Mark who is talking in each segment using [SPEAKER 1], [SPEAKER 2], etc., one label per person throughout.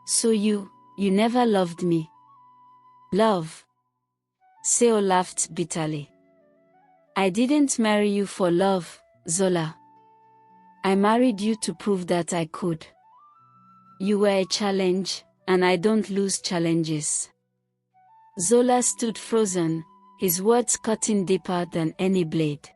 [SPEAKER 1] So you never loved me. Love. Seo laughed bitterly. I didn't marry you for love, Zola. I married you to prove that I could. You were a challenge, and I don't lose challenges. Zola stood frozen, his words cutting deeper than any blade.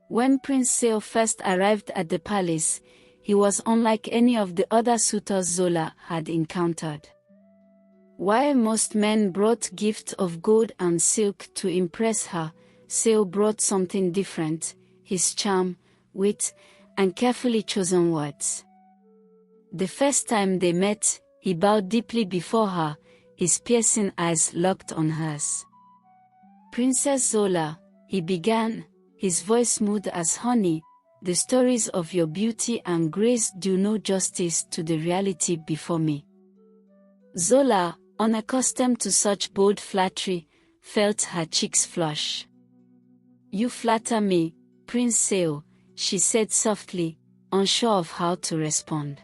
[SPEAKER 1] When Prince Seo first arrived at the palace, he was unlike any of the other suitors Zola had encountered. While most men brought gifts of gold and silk to impress her, Seo brought something different: his charm, wit, and carefully chosen words. The first time they met, he bowed deeply before her, his piercing eyes locked on hers. "Princess Zola," he began, his voice smooth as honey, "the stories of your beauty and grace do no justice to the reality before me." Zola, unaccustomed to such bold flattery, felt her cheeks flush. "You flatter me, Prince Seo," she said softly, unsure of how to respond.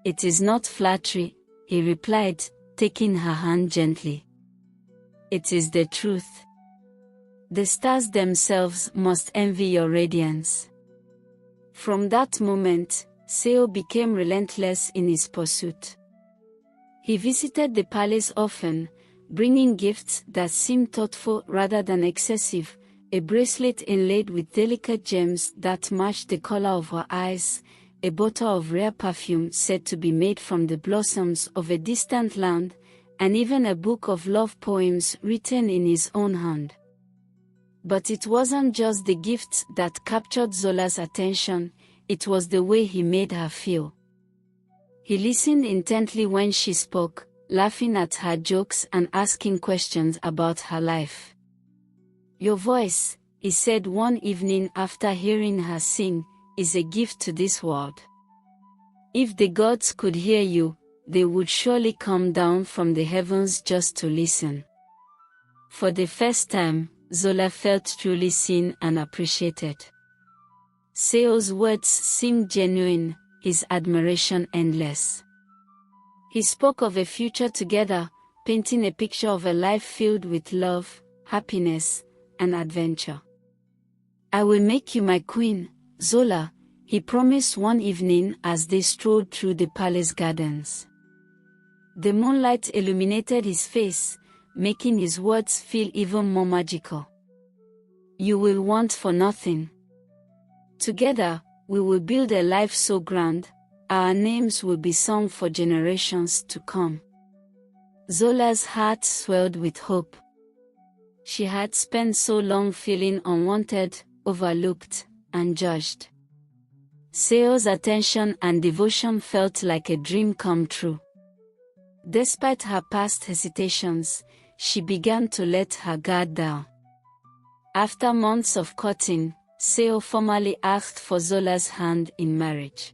[SPEAKER 1] "It is not flattery," he replied, taking her hand gently. "It is the truth. The stars themselves must envy your radiance." From that moment, Seo became relentless in his pursuit. He visited the palace often, bringing gifts that seemed thoughtful rather than excessive: a bracelet inlaid with delicate gems that matched the color of her eyes, a bottle of rare perfume said to be made from the blossoms of a distant land, and even a book of love poems written in his own hand. But it wasn't just the gifts that captured Zola's attention, it was the way he made her feel. He listened intently when she spoke, laughing at her jokes and asking questions about her life. "Your voice," he said one evening after hearing her sing, "is a gift to this world. If the gods could hear you, they would surely come down from the heavens just to listen." For the first time, Zola felt truly seen and appreciated. Seo's words seemed genuine, his admiration endless. He spoke of a future together, painting a picture of a life filled with love, happiness, and adventure. "I will make you my queen, Zola," he promised one evening as they strolled through the palace gardens. The moonlight illuminated his face, making his words feel even more magical. "You will want for nothing. Together, we will build a life so grand, our names will be sung for generations to come." Zola's heart swelled with hope. She had spent so long feeling unwanted, overlooked, and judged. Seo's attention and devotion felt like a dream come true. Despite her past hesitations, she began to let her guard down. After months of courting, Seo formally asked for Zola's hand in marriage.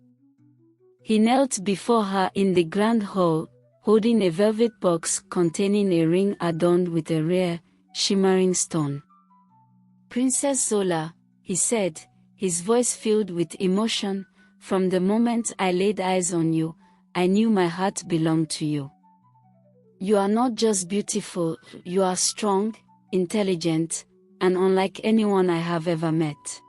[SPEAKER 1] He knelt before her in the grand hall, holding a velvet box containing a ring adorned with a rare, shimmering stone. "Princess Zola," he said, his voice filled with emotion, "from the moment I laid eyes on you, I knew my heart belonged to you. You are not just beautiful, you are strong, intelligent, and unlike anyone I have ever met.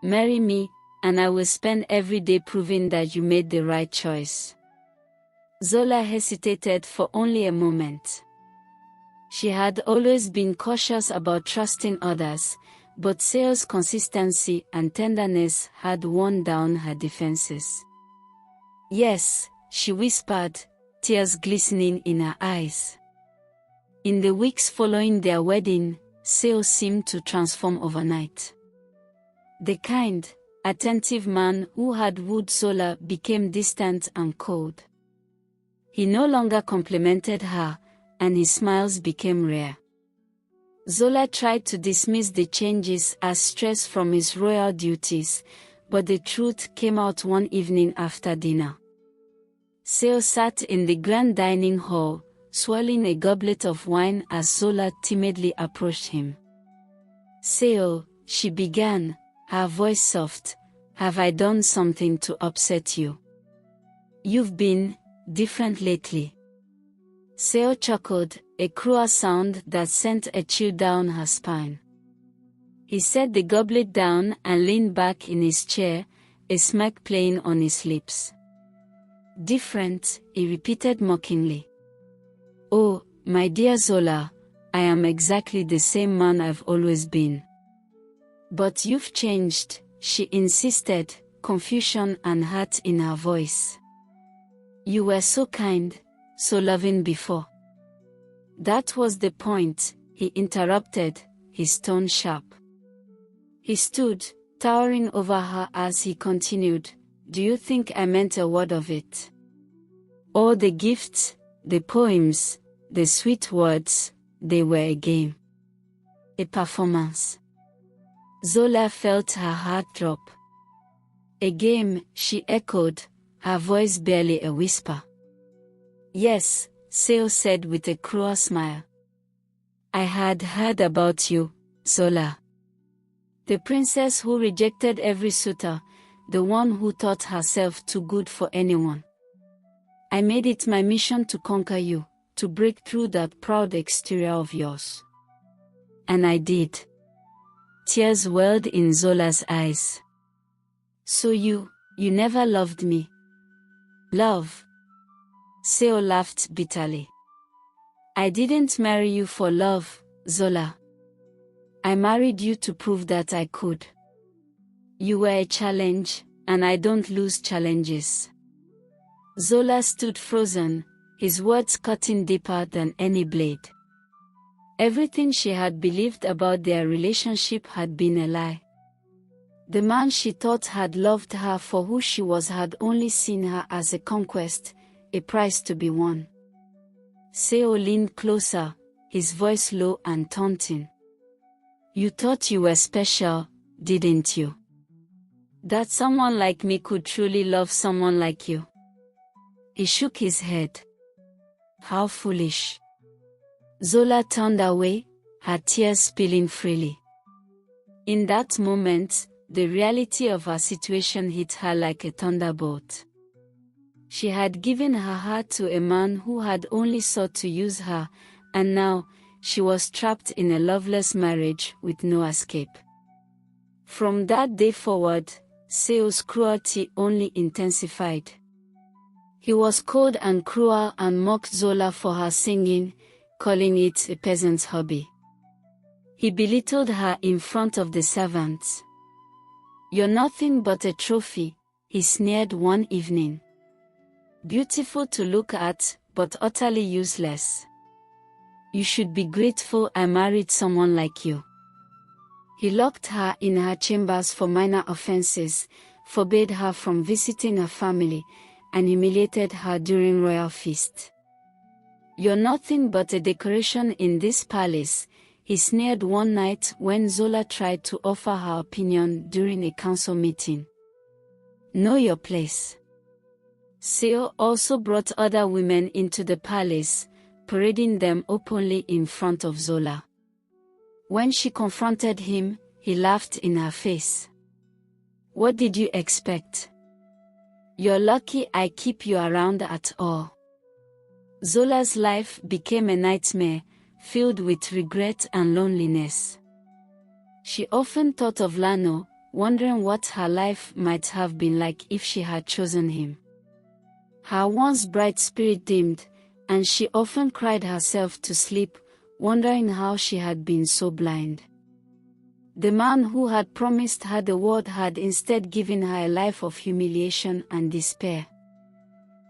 [SPEAKER 1] Marry me, and I will spend every day proving that you made the right choice." Zola hesitated for only a moment. She had always been cautious about trusting others, but Seo's consistency and tenderness had worn down her defenses. "Yes," she whispered, tears glistening in her eyes. In the weeks following their wedding, Seo seemed to transform overnight. The kind, attentive man who had wooed Zola became distant and cold. He no longer complimented her, and his smiles became rare. Zola tried to dismiss the changes as stress from his royal duties, but the truth came out one evening after dinner. Seo sat in the grand dining hall, swirling a goblet of wine as Zola timidly approached him. Seo, she began, her voice soft, have I done something to upset you? You've been different lately. Seo chuckled, a cruel sound that sent a chill down her spine. He set the goblet down and leaned back in his chair, a smirk playing on his lips. Different, he repeated mockingly. Oh, my dear Zola, I am exactly the same man I've always been. But you've changed, she insisted, confusion and hurt in her voice. You were so kind, so loving before. That was the point, he interrupted, his tone sharp. He stood, towering over her as he continued, do you think I meant a word of it? All the gifts, the poems, the sweet words, they were a game. A performance. Zola felt her heart drop. A game, she echoed, her voice barely a whisper. Yes, Seo said with a cruel smile. I had heard about you, Zola. The princess who rejected every suitor, the one who thought herself too good for anyone. I made it my mission to conquer you, to break through that proud exterior of yours. And I did. Tears welled in Zola's eyes. So you never loved me. Love? Seo laughed bitterly. I didn't marry you for love, Zola. I married you to prove that I could. You were a challenge, and I don't lose challenges. Zola stood frozen, his words cutting deeper than any blade. Everything she had believed about their relationship had been a lie. The man she thought had loved her for who she was had only seen her as a conquest, a prize to be won. Seo leaned closer, his voice low and taunting. You thought you were special, didn't you? That someone like me could truly love someone like you. He shook his head. How foolish. Zola turned away, her tears spilling freely. In that moment, the reality of her situation hit her like a thunderbolt. She had given her heart to a man who had only sought to use her, and now, she was trapped in a loveless marriage with no escape. From that day forward, Seo's cruelty only intensified. He was cold and cruel and mocked Zola for her singing, calling it a peasant's hobby. He belittled her in front of the servants. You're nothing but a trophy, he sneered one evening. Beautiful to look at, but utterly useless. You should be grateful I married someone like you. He locked her in her chambers for minor offenses, forbade her from visiting her family, and humiliated her during royal feast. You're nothing but a decoration in this palace, he sneered one night when Zola tried to offer her opinion during a council meeting. Know your place. Seo also brought other women into the palace, parading them openly in front of Zola. When she confronted him, he laughed in her face. What did you expect? You're lucky I keep you around at all. Zola's life became a nightmare, filled with regret and loneliness. She often thought of Lano, wondering what her life might have been like if she had chosen him. Her once bright spirit dimmed, and she often cried herself to sleep, wondering how she had been so blind. The man who had promised her the world had instead given her a life of humiliation and despair.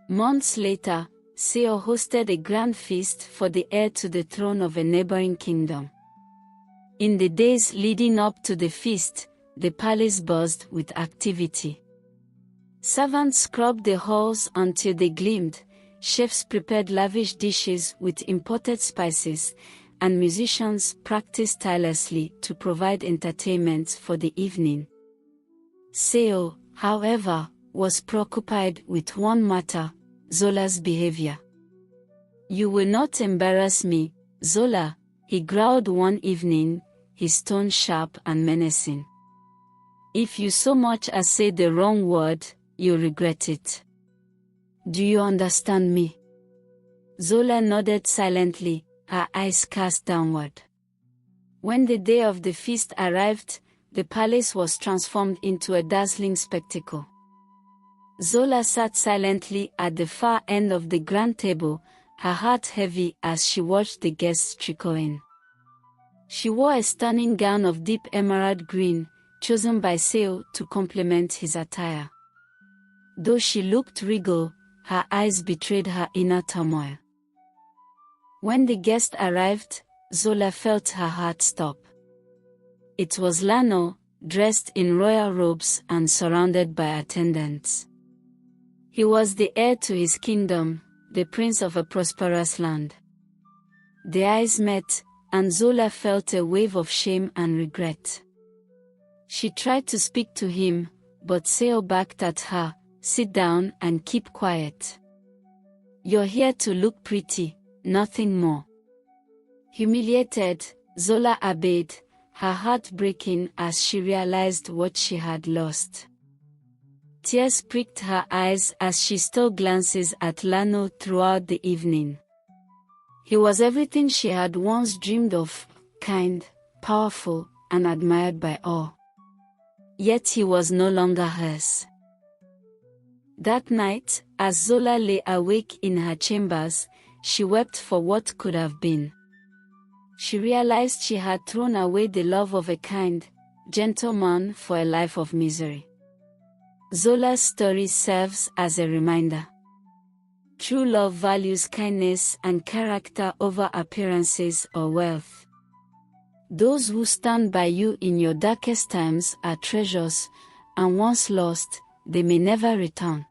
[SPEAKER 1] Months later, Seo hosted a grand feast for the heir to the throne of a neighboring kingdom. In the days leading up to the feast, the palace buzzed with activity. Servants scrubbed the halls until they gleamed, chefs prepared lavish dishes with imported spices, and musicians practiced tirelessly to provide entertainment for the evening. Seo, however, was preoccupied with one matter: Zola's behavior. You will not embarrass me, Zola, he growled one evening, his tone sharp and menacing. "If you so much as say the wrong word, you'll regret it. Do you understand me?" Zola nodded silently, her eyes cast downward. When the day of the feast arrived, the palace was transformed into a dazzling spectacle. Zola sat silently at the far end of the grand table, her heart heavy as she watched the guests trickle in. She wore a stunning gown of deep emerald green, chosen by Seo to complement his attire. Though she looked regal, her eyes betrayed her inner turmoil. When the guest arrived, Zola felt her heart stop. It was Lano, dressed in royal robes and surrounded by attendants. He was the heir to his kingdom, the prince of a prosperous land. Their eyes met, and Zola felt a wave of shame and regret. She tried to speak to him, but Seo backed at her, "Sit down and keep quiet. You're here to look pretty, nothing more." Humiliated, Zola obeyed, her heart breaking as she realized what she had lost. Tears pricked her eyes as she stole glances at Lano throughout the evening. He was everything she had once dreamed of, kind, powerful, and admired by all. Yet he was no longer hers. That night, as Zola lay awake in her chambers, she wept for what could have been. She realized she had thrown away the love of a kind, gentle man for a life of misery. Zola's story serves as a reminder. True love values kindness and character over appearances or wealth. Those who stand by you in your darkest times are treasures, and once lost, they may never return.